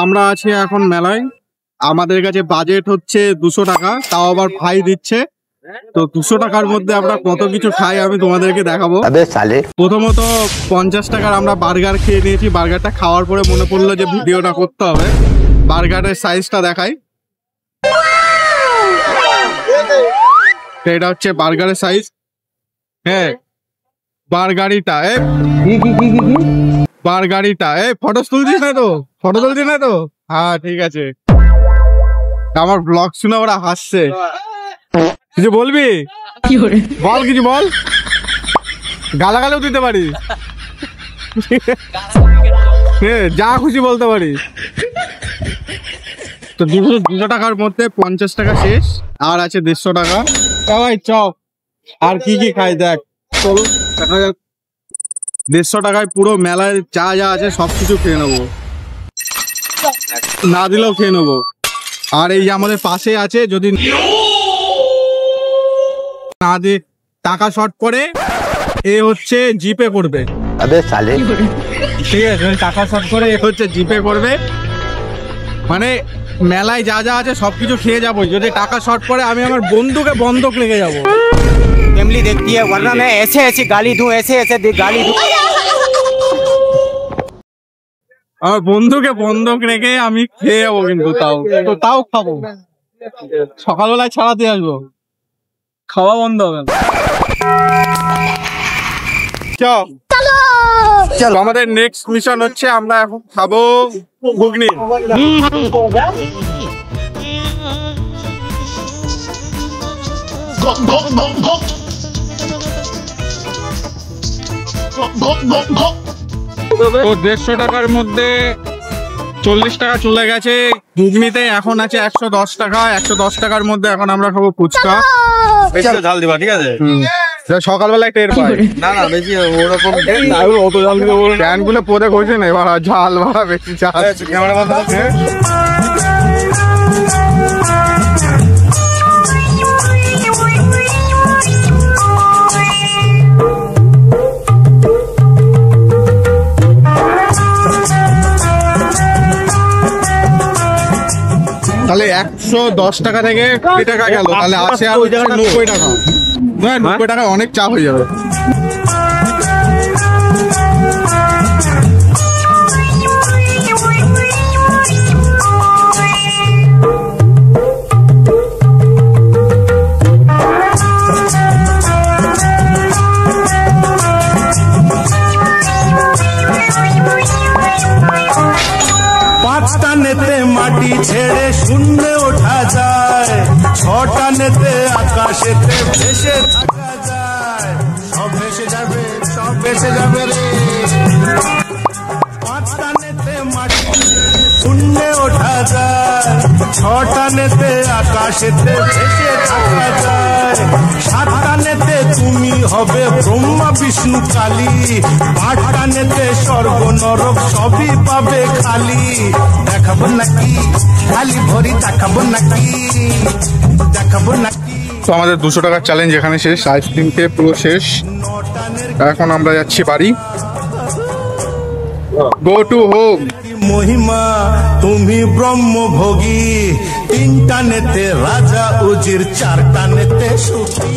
আমরা আছি এখন মেলায়। আমাদের কাছে বাজেট হচ্ছে 200 টাকা, তাও আবার ভাই দিচ্ছে। তো 200 টাকার মধ্যে আমরা কত কিছু খাই আমি তোমাদেরকে দেখাবো। প্রথমত 50 টাকার আমরা বার্গার খেয়ে নিয়েছি। বার্গারটা খাওয়ার পরে মনে পড়লো যে ভিডিওটা করতে হবে। বার্গারের সাইজটা দেখাই। এটা হচ্ছে বার্গারের সাইজ। হ্যাঁ, বার্গারিটা বার্গারিটা ফটো তুলছিস না তো? ফটো তুলছিস না তো? হ্যাঁ ঠিক আছে। আমার ব্লগ শুনে ওরা হাসছে। কিছু বলবি? বল, কিছু বল। গালাগালেও দিতে পারি, যা খুশি বলতে পারি। তো 200 টাকার মধ্যে 50 টাকা শেষ, আর আছে 150 টাকা। ভাই চপ আর কি কি খাই দেখ, চল। 150 টাকায় পুরো মেলায় যা যা আছে সবকিছু খেয়ে নেবো, না দিলেও খেয়ে নেবো। আর এই যে আমাদের পাশে আছে, যদি না দিয়ে টাকা শর্ট করে এ হচ্ছে জিপে করবে। ঠিক আছে, টাকা শর্ট করে এ হচ্ছে জিপে করবে। মানে মেলায় যা যা আছে সবকিছু খেয়ে যাবো। যদি টাকা শর্ট পড়ে আমি আমার বন্ধুকে বন্ধক লেগে যাবো। फैमिली देखती है, वरना मैं ऐसे ऐसे गाली दूं, ऐसे ऐसे गाली दूं। আমার বন্ধুকে বন্ধক রেখে আমি খেয়ে যাবো, কিন্তু তাও খাবো। সকালবেলায় ছাড়াতে আসবো, খাওয়া বন্ধ হবে না। চলো, আমাদের নেক্সট মিশন হচ্ছে আমরা এখন খাবো ঘুগনি। তো 150 টাকার মধ্যে 40 টাকা চলে গেছে ঘুগনিতে। এখন আছে 110 টাকা। 110 টাকার মধ্যে এখন আমরা খাবো ফুচকা। বেশি ঝাল দিবা, ঠিক আছে? সকালবেলায় টের পাই না না, বেশি ওরকম অত ঝাল দিতে বলুন। প্যান গুলো পদে খোঁজে না, এবার ঝাল ভাড়া বেশি ঝাল। ক্যামেরা বন্ধ আছে। তাহলে 110 টাকা থেকে 20 টাকা গেল, তাহলে আছে আর 90 টাকা। 90 টাকা অনেক চাপ হয়ে যাবে। নেতে মাটি ছেড়ে শূন্যে ওঠা যায়, 6টা নেতে আকাশেতে ভেসে থাকা যায়। সব ভেসে যাবে, সব ভেসে যাবে রে। 5টা নেতে মাটি ছেড়ে শূন্যে ওঠা যায়, 6টা নেতে আকাশেতে ভেসে থাকা যায়। 7টা নেতে তুমি হবে ব্রহ্মা বিষ্ণু কালী, 8টা নেতে স্বর্গ নরক সবই পাবে খালি। দেখাবো নাকি খালি ভরি, দেখাবো নাকি, দেখাবো নাকি। তো আমাদের 200 টাকার চ্যালেঞ্জ এখানে শেষ। আইসক্রিম খেয়ে পুরো শেষ। এখন আমরা যাচ্ছি বাড়ি। Go to home. মহিমা তুমি ব্রহ্মভোগী, 3টা নেতে রাজা উজির, 4টা নেতে সুখী।